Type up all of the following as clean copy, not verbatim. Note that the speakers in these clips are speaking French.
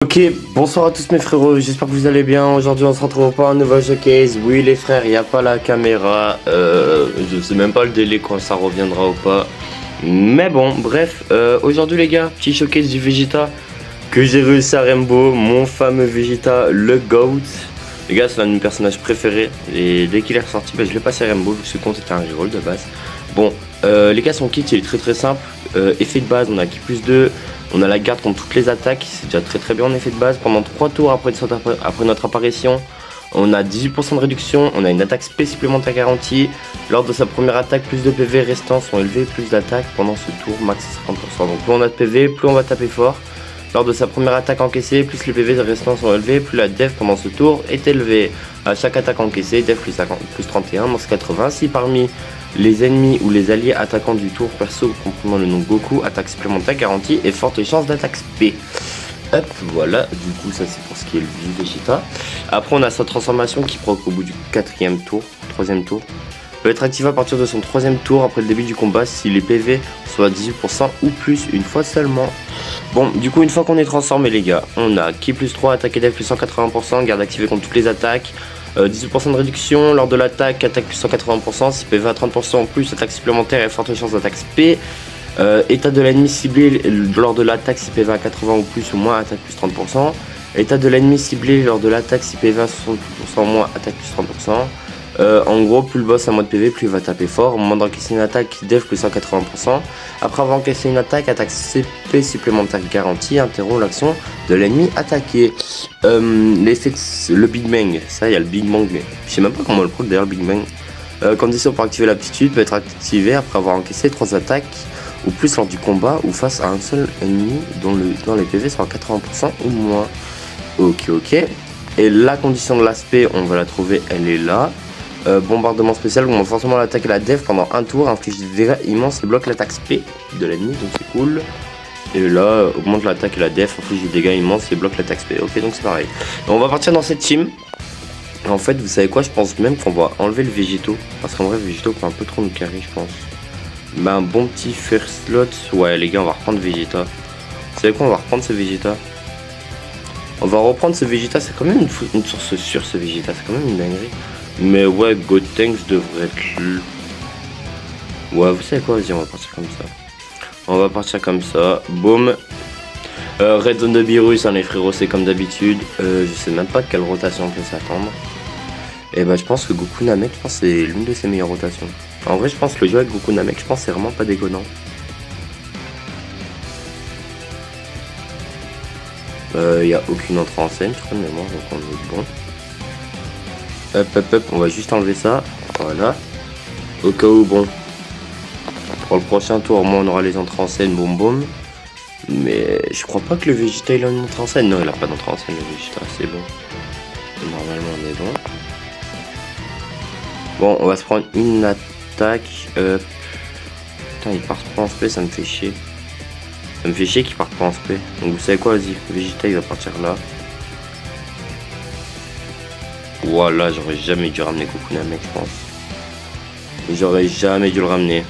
Ok, bonsoir à tous mes frérots, j'espère que vous allez bien. Aujourd'hui on se retrouve pour un nouveau showcase. Oui les frères, il n'y a pas la caméra, je sais même pas le délai quand ça reviendra ou pas. Mais bon, bref, aujourd'hui les gars, petit showcase du Vegeta que j'ai réussi à Rainbow, mon fameux Vegeta, le GOAT. Les gars, c'est l'un de mes personnages préférés et dès qu'il est ressorti, je l'ai passé à Rainbow vu que ce compte était un reroll de base. Bon, les gars, son kit il est très simple. Effet de base, on a qui plus 2. On a la garde contre toutes les attaques, c'est déjà très bien en effet de base. Pendant 3 tours après notre apparition, on a 18% de réduction, on a une attaque spé supplémentaire garantie. Lors de sa première attaque, plus de PV restants sont élevés, plus d'attaque pendant ce tour, max 50%. Donc plus on a de PV, plus on va taper fort. Lors de sa première attaque encaissée, plus les PV restants sont élevés, plus la def pendant ce tour est élevée. À chaque attaque encaissée, def plus 31, max 80. Si parmi les ennemis ou les alliés attaquants du tour perso comprenant le nom Goku, attaque supplémentaire garantie et forte chance d'attaque spé. Hop, voilà, du coup ça c'est pour ce qui est le Vegeta. Après on a sa transformation qui proc au bout du 4ème tour, 3ème tour. Peut être activé à partir de son 3ème tour après le début du combat si les PV sont à 18% ou plus une fois seulement. Bon, du coup une fois qu'on est transformé les gars, on a Ki plus 3, attaque et def plus 180%, garde activée contre toutes les attaques. 18% de réduction lors de l'attaque, attaque plus 180%, si PV à 30% en plus, attaque supplémentaire et forte chance d'attaque spé. État de l'ennemi ciblé lors de l'attaque si PV à 80 ou plus ou moins, attaque plus 30%. État de l'ennemi ciblé lors de l'attaque si PV à 60% ou moins, attaque plus 30%. En gros, plus le boss a moins de PV, plus il va taper fort. Au moment d'encaisser une attaque, def plus 180%. Après avoir encaissé une attaque, attaque CP supplémentaire garantie, interrompt l'action de l'ennemi attaqué. L'effet le Big Bang, ça il y a le Big Bang, mais je sais même pas comment le prendre d'ailleurs le Big Bang. Condition pour activer l'aptitude peut être activée après avoir encaissé 3 attaques ou plus lors du combat ou face à un seul ennemi dont les PV sont à 80% ou moins. Ok. Et la condition de l'aspect, on va la trouver, elle est là. Bombardement spécial, augmente forcément l'attaque et la def pendant un tour, inflige des dégâts immenses et bloque l'attaque spé de l'ennemi, donc c'est cool. Et là, augmente l'attaque et la def, inflige des dégâts immenses et bloque l'attaque spé. Ok, donc c'est pareil. On va partir dans cette team. En fait, vous savez quoi, je pense même qu'on va enlever le Végéto. Parce qu'en vrai, le Végéto peut un peu trop nous carry, je pense. Bah, un bon petit first slot. Ouais, les gars, on va reprendre Vegeta. Vous savez quoi, on va reprendre ce Vegeta. On va reprendre ce Vegeta, c'est quand même une source sûre ce Vegeta, c'est quand même une dinguerie. Mais ouais, Gotenks devrait être... Ouais, vous savez quoi, vas-y, on va partir comme ça. On va partir comme ça, boum. Red Zone de Virus, hein, les frérots, c'est comme d'habitude. Je sais même pas de quelle rotation on peut s'attendre. Et bah, je pense que Goku Namek, je pense que c'est l'une de ses meilleures rotations. En vrai, je pense que le jeu avec Goku Namek, je pense que c'est vraiment pas déconnant. Y a aucune entrée en scène, je crois de mémoire, donc on est bon. Hop, on va juste enlever ça, voilà. Au cas où, bon, pour le prochain tour, moi on aura les entrées en scène, boum. Mais je crois pas que le Vegeta il a une entrée en scène. Non, il a pas d'entrée en scène, le Vegeta, c'est bon. Normalement, on est bon. Bon, on va se prendre une attaque. Putain, il part pas en spé, ça me fait chier. Ça me fait chier qu'il parte pas en spé. Donc vous savez quoi, vas-y, Vegeta il va partir là. Voilà, j'aurais jamais dû ramener Goku Namek, je pense. J'aurais jamais dû le ramener.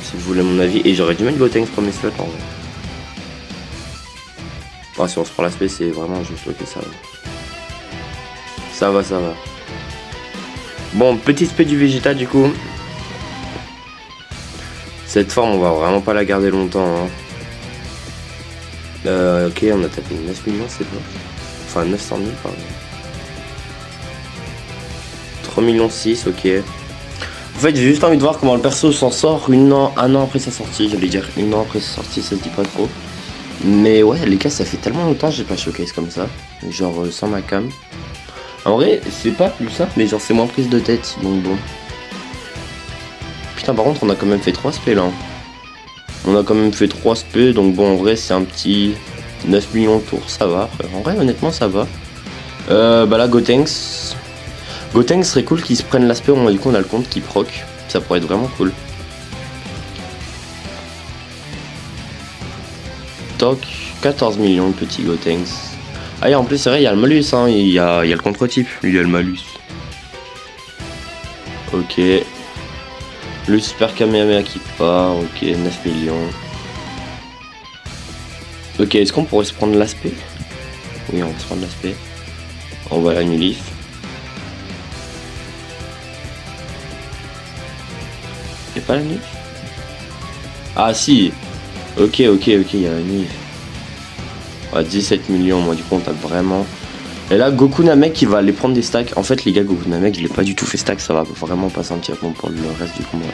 Si vous voulez mon avis. Et j'aurais dû mettre Gotenks premier slot en vrai. Ah, si on se prend l'aspect, c'est vraiment juste ok, ça va. Ça va. Bon, petit spé du Vegeta du coup. Cette forme, on va vraiment pas la garder longtemps. Hein. Ok, on a tapé 9 millions, c'est bon. Enfin, 900 000, pardon. 3 millions 6, ok. En fait, j'ai juste envie de voir comment le perso s'en sort un an après sa sortie. J'allais dire 1 an après sa sortie, ça se dit pas trop. Mais ouais, les gars, ça fait tellement longtemps que j'ai pas showcase comme ça. Genre sans ma cam. En vrai, c'est pas plus simple, mais genre c'est moins prise de tête, donc bon. Putain, par contre, on a quand même fait 3 spé là. On a quand même fait 3 spé, donc bon, en vrai, c'est un petit 9 millions de tours, ça va. En vrai, honnêtement, ça va. Bah là, Gotenks serait cool qu'ils se prennent l'aspect, du coup on a le compte qui proc, ça pourrait être vraiment cool. Toc, 14 millions de petits Gotenks. Ah et en plus c'est vrai, il y a le malus, hein, il y a le contre-type, lui il y a le malus. Ok. Le super Kamehameha qui part, ok, 9 millions. Ok, est-ce qu'on pourrait se prendre l'aspect? Oui, on va se prendre l'aspect. On va la Nulif. Y'a pas la Nulif? Ah si. Ok, il y a la Nulif. Ouais, 17 millions, moi du coup on tape vraiment. Et là, Goku Namek, il va aller prendre des stacks. En fait, les gars, Goku Namek, je l'ai pas du tout fait stack. Ça va vraiment pas sentir bon pour le reste du combat.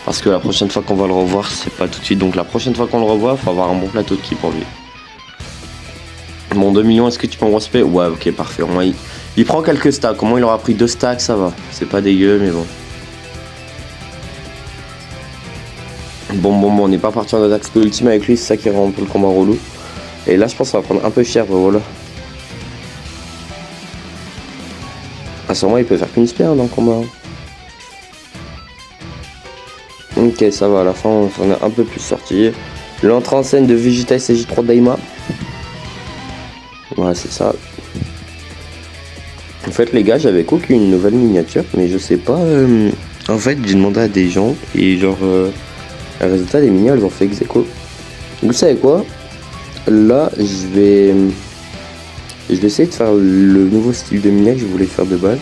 Parce que la prochaine fois qu'on va le revoir, c'est pas tout de suite. Donc la prochaine fois qu'on le revoit, faut avoir un bon plateau de ki pour lui. Bon, 2 millions, est-ce que tu peux me respect? Ouais, ok, parfait. Au moins, il prend quelques stacks. Au moins, il aura pris 2 stacks, ça va. C'est pas dégueu, mais bon. Bon, on n'est pas parti en attaque spé ultime avec lui. C'est ça qui rend un peu le combat relou. Et là, je pense que ça va prendre un peu cher, voilà. À ce moment, il peut faire qu'une spé dans le combat. Ok, ça va, à la fin, on s'en est un peu plus sorti. L'entrée en scène de Vegeta SJ3 Daima. Ouais, c'est ça. En fait, les gars, j'avais cook une nouvelle miniature, mais je sais pas. En fait, j'ai demandé à des gens, et genre, le résultat des miniatures, elles ont fait ex-aequo. Vous savez quoi? Là, je vais essayer de faire le nouveau style de miniature que je voulais faire de base.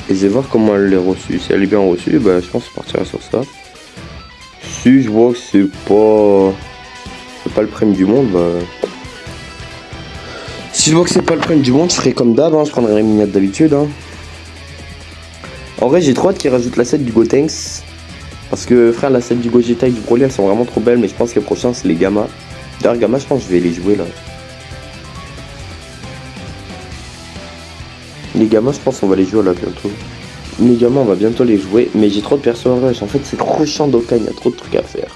Et je vais voir comment elle est reçue. Si elle est bien reçue, bah, je pense que je partirai sur ça. Si je vois que c'est pas le prime du monde, bah. Si je vois que c'est pas le prime du monde, je ferai comme d'hab, hein, je prendrai les miniatures d'habitude. Hein. En vrai, j'ai trop hâte qu'ils rajoutent la set du Gotenks. Parce que frère, la set du Gogeta et du Broly, elles sont vraiment trop belles, mais je pense que les prochains c'est les Gamma. D'ailleurs, Gamma, je pense que je vais les jouer là. Les Gamma, je pense qu'on va les jouer là bientôt. Les Gamma, on va bientôt les jouer, mais j'ai trop de persos en rush. En fait, c'est trop chiant Dokkan, il y a trop de trucs à faire.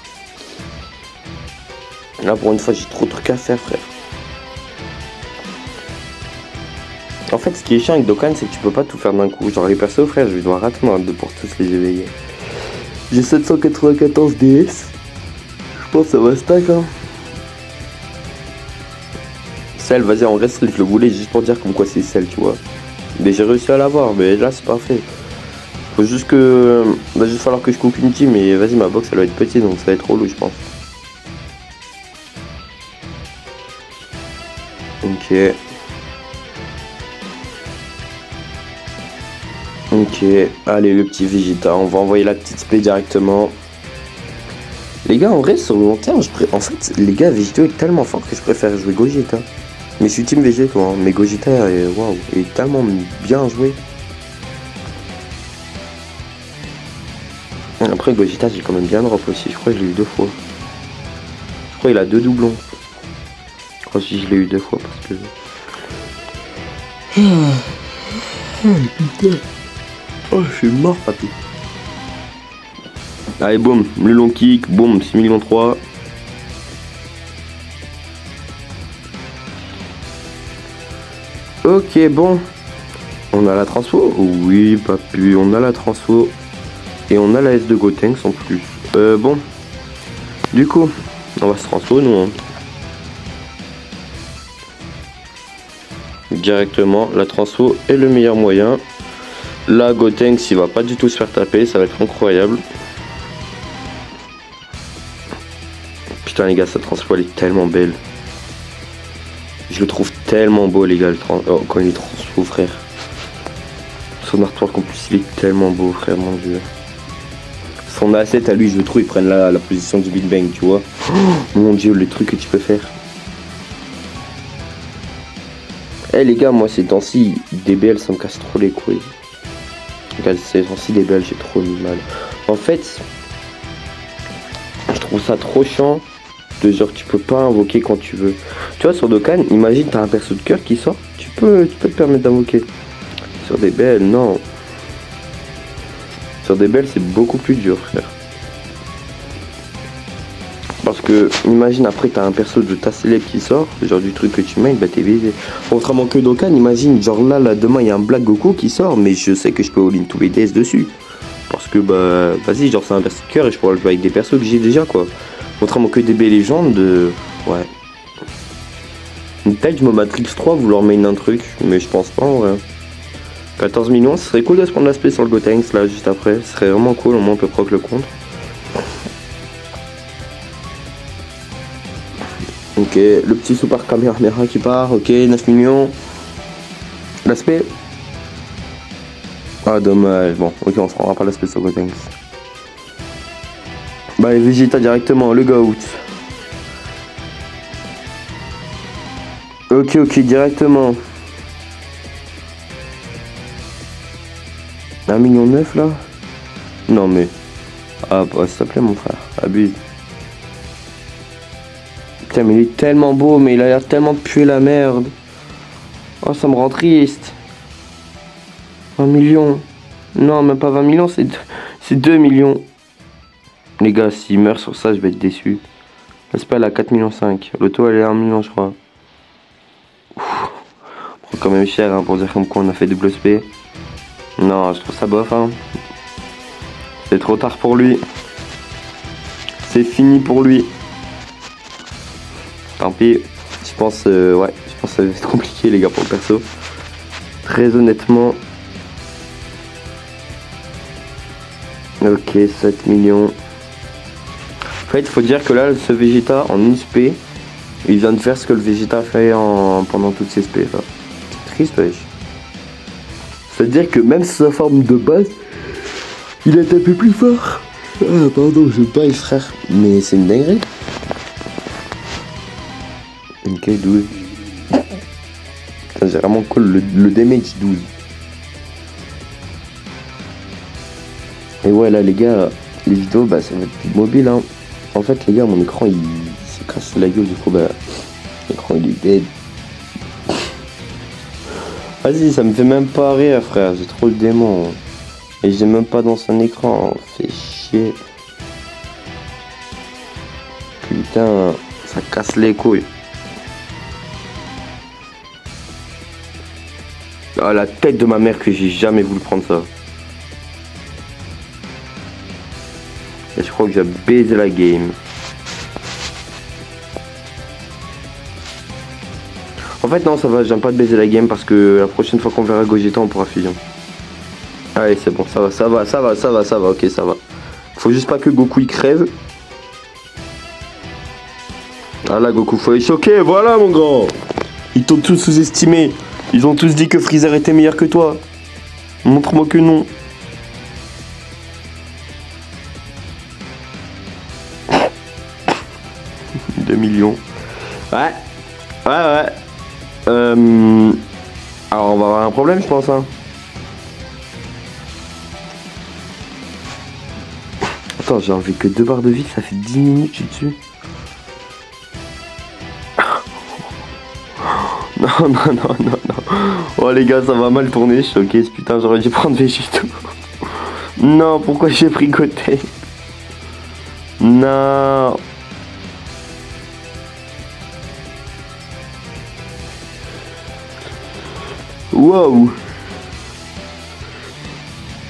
Là, pour une fois, j'ai trop de trucs à faire, frère. En fait, ce qui est chiant avec Dokkan, c'est que tu peux pas tout faire d'un coup. Genre, les persos, frère, je dois attendre pour tous les éveiller. J'ai 794 DS. Je pense que ça va stack, hein. Celle, vas-y, en reste, je le voulais juste pour dire comme quoi c'est celle, tu vois. Mais j'ai réussi à l'avoir, mais là, c'est parfait. Faut juste que... va juste falloir que je coupe une team, mais vas-y, ma box, elle va être petite, donc ça va être relou, je pense. Ok. Ok, allez le petit Vegeta, on va envoyer la petite spé directement. Les gars, en vrai, sur le long terme, en fait, les gars, Vegeta est tellement fort que je préfère jouer Gogeta. Mais je suis team Vegeta, hein. Mais Gogeta waouh, est tellement bien joué. Après, Gogeta, j'ai quand même bien drop aussi, je crois que je l'ai eu 2 fois. Je crois qu'il a 2 doublons. Je crois que je l'ai eu 2 fois parce que... putain. Oh, je suis mort, papy. Allez, boum, le long kick, boum, 6 millions 3. Ok, bon. On a la transfo? Oui, papy, on a la transfo. Et on a la S de Gotenks en plus. Bon. Du coup, on va se transfo, nous. Hein. Directement, la transfo est le meilleur moyen. Là, Gotenks, il va pas du tout se faire taper, ça va être incroyable. Putain, les gars, sa transfo, elle est tellement belle. Je le trouve tellement beau, les gars, quand il est transfo, frère. Son artwork, en plus, il est tellement beau, frère, mon dieu. Son asset à lui, je le trouve, ils prennent la position du Big Bang, tu vois. Oh, mon dieu, les trucs que tu peux faire. Eh, les gars, moi, ces temps-ci, DBL, ça me casse trop les couilles. Regarde, ces temps-ci, DBL, j'ai trop de mal. En fait, je trouve ça trop chiant. De genre, tu peux pas invoquer quand tu veux. Tu vois, sur Dokkan, imagine, t'as un perso de cœur qui sort, tu peux te permettre d'invoquer. Sur DBL, non. Sur DBL, c'est beaucoup plus dur, frère. Parce que, imagine, après, t'as un perso de ta célèbre qui sort, genre du truc que tu mets, bah t'es visé. Contrairement que Dokkan, imagine, genre là, demain, il y a un Black Goku qui sort, mais je sais que je peux all-in tous les DS dessus. Parce que, bah, vas-y, genre, c'est un perso de cœur et je pourrais le jouer avec des persos que j'ai déjà, quoi. Contrairement que DB Légende, ouais. Peut-être je me Matrix 3 vouloir main un truc, mais je pense pas en vrai. 14 millions, ce serait cool de se prendre l'aspect sur le Gotenks là juste après, ce serait vraiment cool, au moins on peut proc le contre. Ok, le petit super caméra qui part, ok, 9 millions. L'aspect. Ah dommage, bon, ok, on se rendra pas l'aspect sur Gotenks. Bah les Vegeta directement, le GOAT. Ok, directement. 1,9 million là? Non mais... Ah bah s'il te plaît mon frère, abuse. Putain mais il est tellement beau, mais il a l'air tellement de puer la merde. Oh ça me rend triste. 1 million. Non même pas 20 millions, c'est 2 millions. Les gars, s'il meurt sur ça, je vais être déçu. N'est-ce pas, elle a 4,5 millions. L'auto, elle est à 1 million, je crois. Ouf. On prend quand même cher hein, pour dire comme quoi on a fait double SP. Non, je trouve ça bof. Hein. C'est trop tard pour lui. C'est fini pour lui. Tant pis. Je pense que ça va être compliqué, les gars, pour le perso. Très honnêtement. Ok, 7 millions. En fait, il faut dire que là, ce Vegeta en une SP, il vient de faire ce que le Vegeta a fait pendant toutes ses SP. Enfin, c'est triste, wesh. C'est-à-dire que même sous sa forme de base, il est un peu plus fort. Ah, pardon, je baille, frère. Mais c'est une dinguerie. Ok, 12. Putain, j'ai vraiment cool le damage 12. Et ouais, là, les gars, les vidéos, bah, ça va être plus mobile, hein. En fait, les gars, mon écran, il s'est cassé la gueule, du coup, bah, l'écran, il est dead. Vas-y, ça me fait même pas rire, frère, j'ai trop le démon. Et j'ai même pas dans son écran, fait chier. Putain, ça casse les couilles. Ah, la tête de ma mère que j'ai jamais voulu prendre ça. Et je crois que j'ai baisé la game. En fait non, ça va, j'aime pas de baiser la game parce que la prochaine fois qu'on verra Gogeta on pourra fusion. Allez c'est bon, ça va, ok ça va. Faut juste pas que Goku il crève. Ah là Goku faut les choquer, voilà mon grand. Ils t'ont tous sous-estimé. Ils ont tous dit que Freezer était meilleur que toi. Montre-moi que non. Millions. Ouais. Alors on va avoir un problème je pense hein. Attends j'ai enlevé que 2 barres de vie, ça fait 10 minutes je suis dessus. Non. Oh les gars ça va mal tourner, je suis choqué, putain j'aurais dû prendre Vegeta. Non pourquoi j'ai pris côté. Non. Waouh.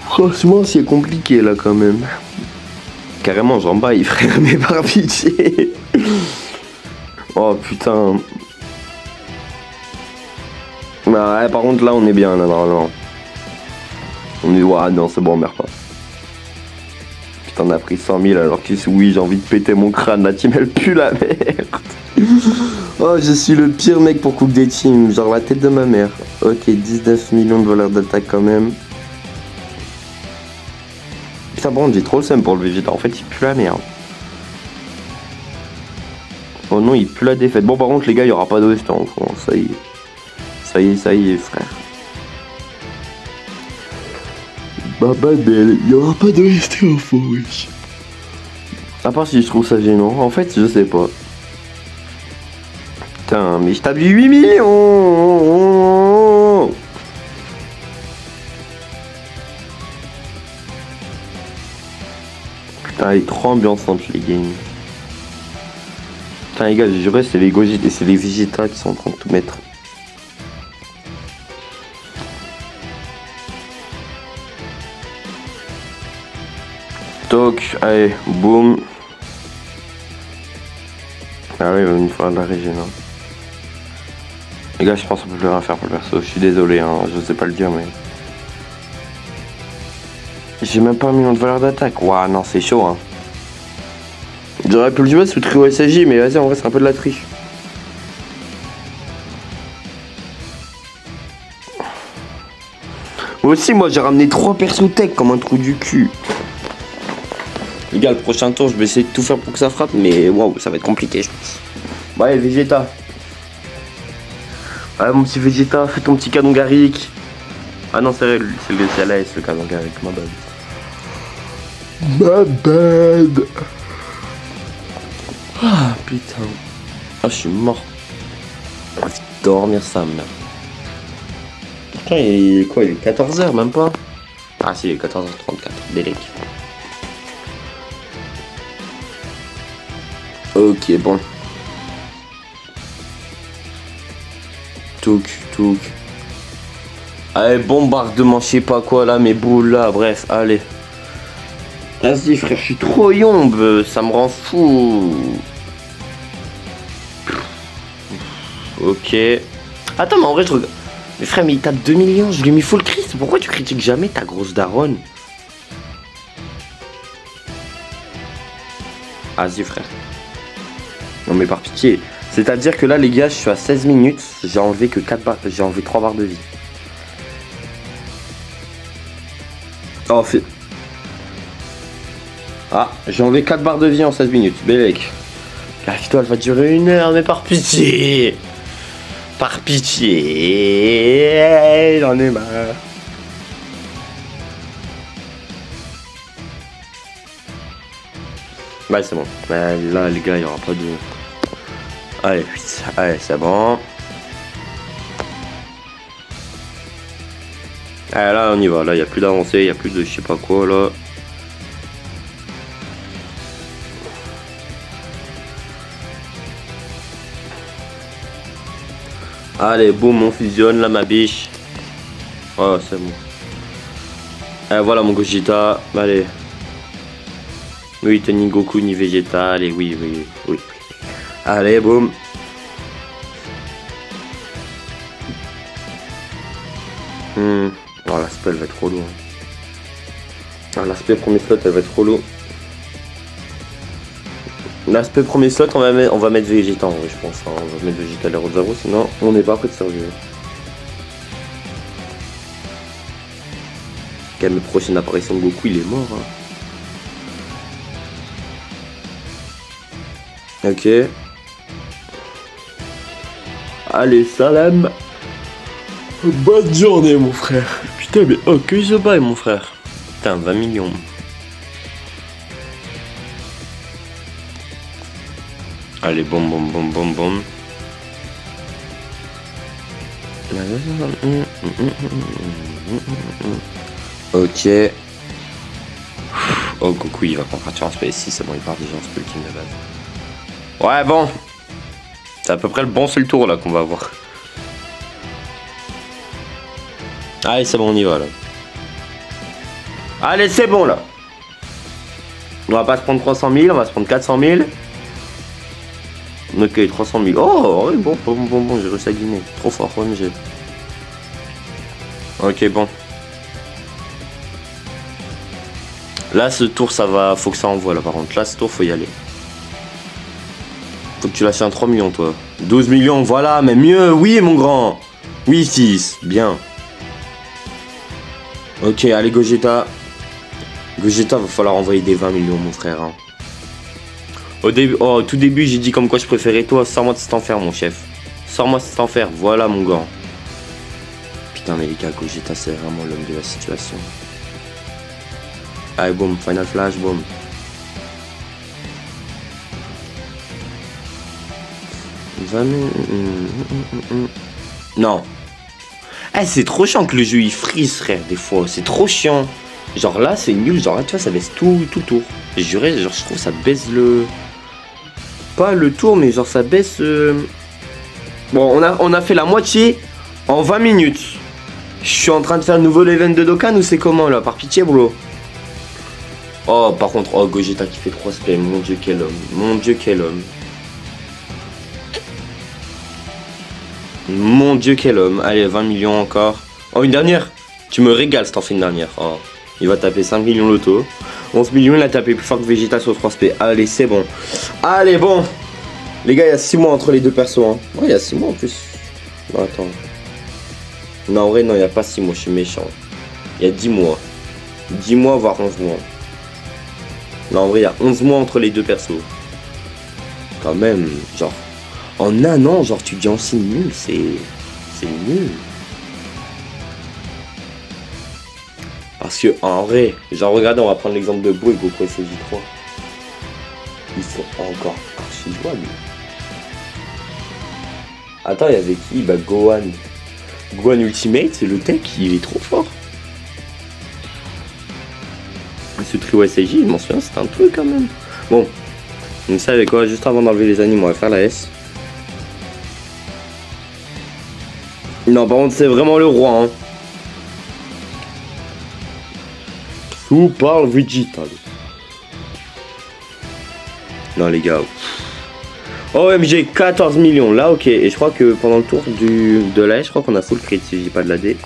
Franchement c'est compliqué là quand même. Carrément j'en baille frère, mais par pitié. Oh putain. Bah ouais, par contre là on est bien là normalement. On est... Ouah non c'est bon on meurt pas. Putain on a pris 100 000 alors que oui j'ai envie de péter mon crâne, la team elle pue la merde. Oh je suis le pire mec pour cook des teams, genre la tête de ma mère. Ok 19 millions de valeur d'attaque quand même. Putain bon j'ai trop le seum pour le Vegeta, en fait il pue la merde. Oh non il pue la défaite. Bon par contre les gars il y aura pas d'OST en fond, ça y est frère. Bah belle, il y aura pas d'OST en fond wesh. À part si je trouve ça gênant, en fait je sais pas. Putain mais je tape 8 millions. Putain elle est trop ambiançante les games. Putain les gars j'ai juré c'est les Gogeta et c'est les Vegeta qui sont en train de tout mettre. Toc, allez, boum. Ah oui, il va nous faire de la régène. Hein. Les gars, je pense qu'on peut plus rien faire pour le perso. Je suis désolé, hein, je sais pas le dire, mais. J'ai même pas 1 million de valeur d'attaque. Ouah, non, c'est chaud, hein. J'aurais pu le jouer sous trio SAJ, mais vas-y, en vrai, c'est un peu de la triche. Moi aussi, moi j'ai ramené 3 persos tech comme un trou du cul. Les gars, le prochain tour, je vais essayer de tout faire pour que ça frappe, mais waouh, ça va être compliqué, je pense. Bon, allez, Vegeta. Ouais, mon petit Vegeta, fais ton petit canon Garrick. Ah non, c'est le canon Garrick, ma bad. Ma bad. Ah, putain. Ah, je suis mort. J'ai envie de dormir ça, merde. Putain, il est quoi? Il est 14h, même pas? Ah si, il est 14h34, Bélec. Ok, bon. Touk. Allez, bombardement, je sais pas quoi là, mes boules là, bref, allez. Vas-y frère, je suis trop yombe, ça me rend fou. Ok. Attends, mais en vrai, je regarde. Mais frère, mais il tape 2 millions, je lui ai mis full Christ. Pourquoi tu critiques jamais ta grosse daronne? Vas-y frère. Non mais par pitié. C'est-à-dire que là les gars, je suis à 16 minutes. J'ai enlevé que 4 barres. J'ai enlevé 3 barres de vie. Oh fait. Ah, j'ai enlevé 4 barres de vie en 16 minutes. Bélec. La vidéo elle va durer 1 heure, mais par pitié. Par pitié. J'en ai marre. Ouais, c'est bon. Là, les gars, il n'y aura pas de... Allez, vite. Allez, c'est bon. Allez, là, on y va. Là, il n'y a plus d'avancée, il n'y a plus de je sais pas quoi, là. Allez, boum, on fusionne, là, ma biche. Oh, c'est bon. Allez, voilà mon Gogeta. Allez. Oui, ni Goku, ni Vegeta. Allez, oui. Allez, boum. Oh, l'aspect, elle va être trop lourd. Ah, l'aspect premier slot, elle va être trop lourd. L'aspect premier slot, on va mettre Vegeta en vrai, je pense. Hein. On va mettre Vegeta à l'heure 0, sinon on n'est pas prêt de sérieux. Quand même, prochaine apparition de Goku, il est mort. Hein. Ok. Allez, salam. Bonne journée, mon frère. Putain, mais oh, que je baille, mon frère. Putain, 20 millions. Allez, boum. Ok. Oh, Goku, il va pas partir en space 6, c'est bon, il part déjà en space ultime de base. Ouais, bon. C'est à peu près le bon seul tour, là, qu'on va avoir. Allez, c'est bon, on y va, là. Allez, c'est bon, là. On va pas se prendre 300 000, on va se prendre 400 000. Ok, 300 000. Oh, ouais, bon, j'ai réussi à gagner. Trop fort, OMG. Ok, bon. Là, ce tour, ça va. Faut que ça envoie, là, par contre. Là, ce tour, faut y aller. Faut que tu lâches un 3 millions, toi. 12 millions, voilà, mais mieux. Oui, mon grand. Oui, 6. Bien. Ok, allez, Gogeta. Gogeta, va falloir envoyer des 20 millions, mon frère. Hein. Au tout début, j'ai dit comme quoi je préférais toi. Sors-moi de cet enfer, mon chef. Sors-moi de cet enfer. Voilà, mon gant. Putain, mais les gars, Gogeta, c'est vraiment l'homme de la situation. Allez, boum. Final Flash, boum. Non. Eh, c'est trop chiant que le jeu il freeze, frère, des fois. C'est trop chiant. Genre là, c'est nul. Genre là, tu vois, ça baisse tout tour. J'ai juré, genre, je trouve ça baisse le... Pas le tour, mais genre, ça baisse... Bon, on a fait la moitié en 20 minutes. Je suis en train de faire le nouveau event de Dokkan ou c'est comment, là? Par pitié, bro. Oh, par contre, oh, Gogeta qui fait 3 spams. Mon dieu, quel homme. Mon dieu, quel homme. Mon dieu, quel homme. Allez, 20 millions encore. Oh, une dernière. Tu me régales si t'en fais une dernière. Oh. Il va taper 5 millions loto. 11 millions, il a tapé plus fort que Vegeta sur 3 SP. Allez, c'est bon. Allez, bon. Les gars, il y a 6 mois entre les deux persos. Hein. Ouais, il y a 6 mois en plus. Non, attends. Non, en vrai, non, il n'y a pas 6 mois. Je suis méchant. Il y a 10 mois. 10 mois, voire 11 mois. Non, en vrai, il y a 11 mois entre les deux persos. Quand même, genre, en un an, genre, tu dis en si nul, c'est nul. Parce que, en vrai, genre, regardez, on va prendre l'exemple de Beau et GoPro SJ3. Ils sont encore archi jouables. Attends, il y avait qui? Bah, Gohan. Gohan Ultimate, c'est le tech, il est trop fort. Ce trio SJ, je m'en souviens, c'était un truc quand même. Bon, vous savez quoi, juste avant d'enlever les animaux, on va faire la S. Non, par contre, c'est vraiment le roi, hein. Super Vegetal. Non, les gars. Oh, MG, 14 millions. Là, ok. Et je crois que pendant le tour de la S, je crois qu'on a full crit si je dis pas de la D.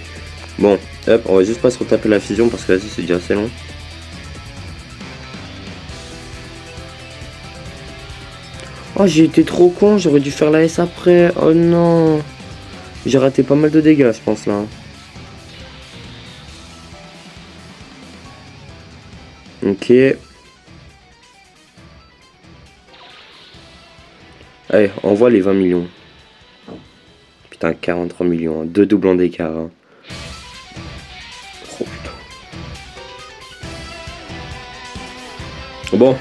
Bon, hop, on va juste pas se retaper la fusion parce que là, c'est déjà assez long. Oh, j'ai été trop con, j'aurais dû faire la S après. Oh non. J'ai raté pas mal de dégâts, je pense, là. Ok. Allez, on voit les 20 millions. Putain, 43 millions. Hein. 2 doublons d'écart. Hein. Oh putain. Bon.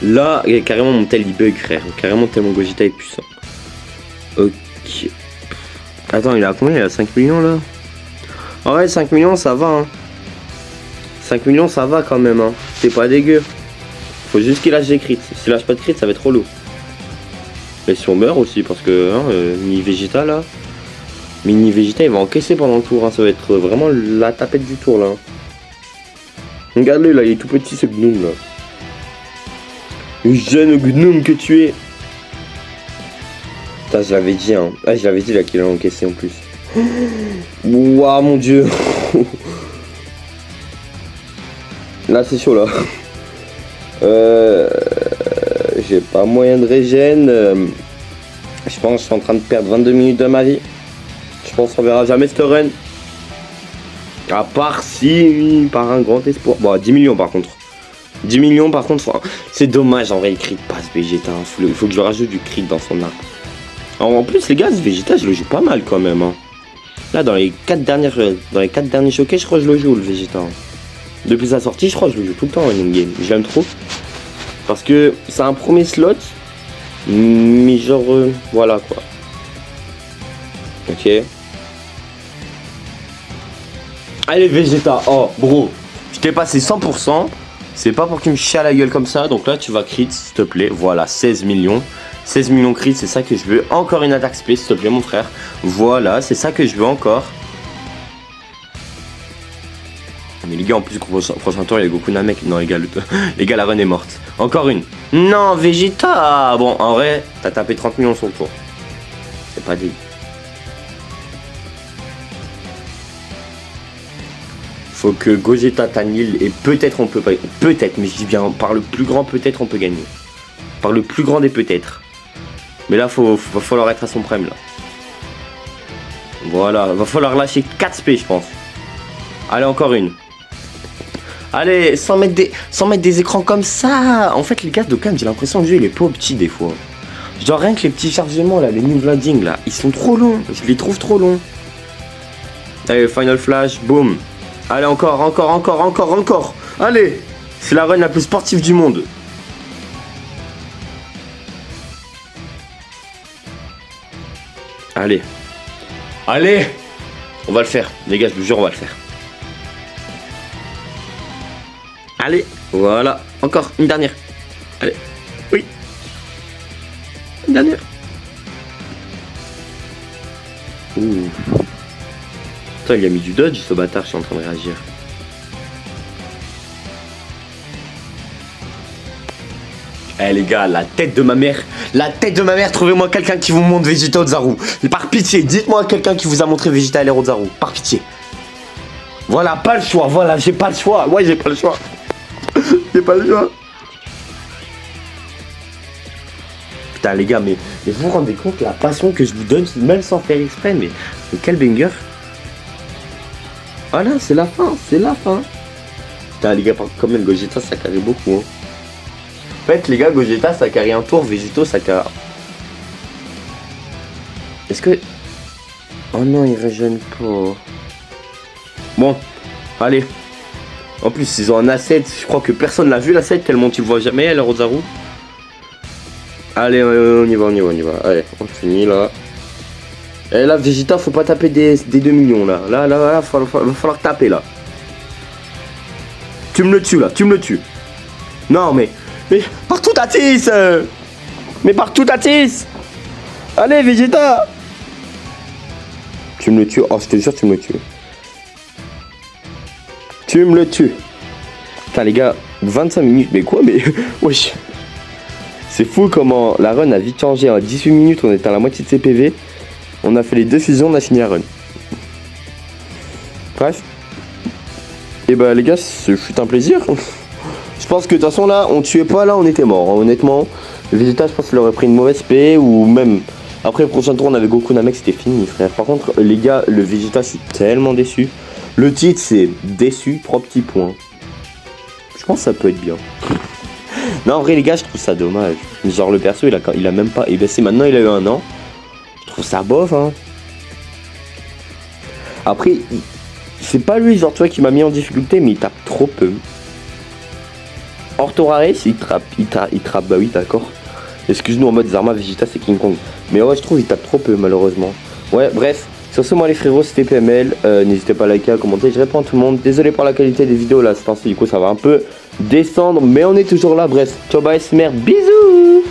Là, carrément mon tel il bug, frère. Carrément tellement Gogeta est puissant. Ok. Attends, il a combien? Il a 5 millions là? Ah ouais, 5 millions ça va. Hein. 5 millions ça va quand même. Hein. C'est pas dégueu. Faut juste qu'il lâche des crits. S'il lâche pas de crits, ça va être trop lourd. Et si on meurt aussi, parce que hein, Mini Vegeta là. Mini Vegeta il va encaisser pendant le tour. Hein. Ça va être vraiment la tapette du tour là. Regarde-le là, il est tout petit ce gnome là. Jeune gnome que tu es. Putain, je l'avais dit, hein. Ah, je l'avais dit là qu'il allait encaisser en plus. Waouh, mon dieu. Là, c'est chaud là. J'ai pas moyen de régène. Je pense que je suis en train de perdre 22 minutes de ma vie. Je pense qu'on verra jamais ce run. À part si, par un grand espoir. Bon, 10 millions par contre. 10 millions par contre, c'est dommage en vrai, il crit pas ce Vegeta. Il faut que je rajoute du crit dans son arc. En plus, les gars, ce Vegeta, je le joue pas mal quand même. Hein. Là, dans les 4 derniers showcases, je crois que je le joue le Vegeta. Hein. Depuis sa sortie, je crois que je le joue tout le temps en in-game. J'aime trop. Parce que c'est un premier slot. Mais genre, voilà quoi. Ok. Allez, Vegeta. Oh, bro. Je t'ai passé 100%. C'est pas pour qu'il me chie à la gueule comme ça. Donc là, tu vas crit, s'il te plaît. Voilà, 16 millions. 16 millions crit, c'est ça que je veux. Encore une attaque space, s'il te plaît, mon frère. Voilà, c'est ça que je veux encore. Mais les gars, en plus, prochain tour, il y a Goku Namek. Non, les gars, les gars, la run est morte. Encore une. Non, Vegeta. Bon, en vrai, t'as tapé 30 millions sur le tour. C'est pas dégueu. Faut que Gogeta t'annule et peut-être on peut pas. Peut-être, mais je dis bien, par le plus grand, peut-être on peut gagner. Par le plus grand des peut-être. Mais là, va falloir être à son prime là. Voilà, va falloir lâcher 4 SP, je pense. Allez, encore une. Allez, sans mettre des écrans comme ça. En fait, les gars, Dokkan, j'ai l'impression que le jeu il est pas petit des fois. Genre, rien que les petits chargements là, les new landing là, ils sont trop longs. Je les trouve trop longs. Allez, Final Flash, boum. Allez, encore. Allez, c'est la run la plus sportive du monde. Allez. Allez. On va le faire. Les gars, je vous jure, on va le faire. Allez, voilà. Encore une dernière. Allez. Oui. Une dernière. Ouh. Putain, il a mis du dodge, ce bâtard, je suis en train de réagir. Eh les gars, la tête de ma mère, trouvez-moi quelqu'un qui vous montre Vegeta Ozaru. Par pitié, dites-moi quelqu'un qui vous a montré Vegeta LR Ozaru. Par pitié. Voilà, pas le choix, voilà, j'ai pas le choix. Ouais, j'ai pas le choix. J'ai pas le choix. Putain les gars, mais vous vous rendez compte la passion que je vous donne, même sans faire exprès, mais quel banger. Ah là, c'est la fin, c'est la fin. Putain, les gars, quand même, Gogeta, ça carry beaucoup. Hein. En fait, les gars, Gogeta, ça carry un tour, Végéto, ça carry. Est-ce que... Oh non, il régène pas. Bon, allez. En plus, ils ont un asset, je crois que personne l'a vu l'asset, tellement tu le vois jamais, la Rosaru. Allez, on y va, on y va, on y va. Allez, on finit là. Et là, Vegeta, faut pas taper des 2 millions là. Là, va falloir taper là. Tu me le tues là, tu me le tues. Non, mais partout Tatis. Mais partout Tatis. Allez, Vegeta. Tu me le tues, oh, je te jure, tu me le tues. Tu me le tues. Putain, les gars, 25 minutes, mais quoi, mais. Wesh. C'est fou comment la run a vite changé. En 18 minutes, on était à la moitié de ses PV. On a fait les 2 fusions, on a fini la run. Bref. Et bah les gars, ce fut un plaisir. Je pense que de toute façon là, on tuait pas, là on était mort. Hein. Honnêtement, le Vegeta, je pense qu'il aurait pris une mauvaise paix. Ou même, après le prochain tour, on avait Goku Namek, c'était fini frère. Par contre, les gars, le Vegeta, je suis tellement déçu. Le titre, c'est déçu, 3 petits points. Je pense que ça peut être bien. Non, en vrai les gars, je trouve ça dommage. Genre le perso, il a même pas baissé. Maintenant, il a eu 1 an. Je trouve ça bof, hein. Après, c'est pas lui, genre, toi, qui m'a mis en difficulté, mais il tape trop peu. Orthorares, il trappe, bah oui, d'accord. Excuse-nous, en mode Zarma, Vegeta, c'est King Kong. Mais ouais, je trouve il tape trop peu, malheureusement. Ouais, bref. Sur ce, moi, les frérots, c'était PML. N'hésitez pas à liker, à commenter. Je réponds à tout le monde. Désolé pour la qualité des vidéos, là, c'est ainsi, du coup, ça va un peu descendre. Mais on est toujours là. Bref, ciao, bye, merde. Bisous.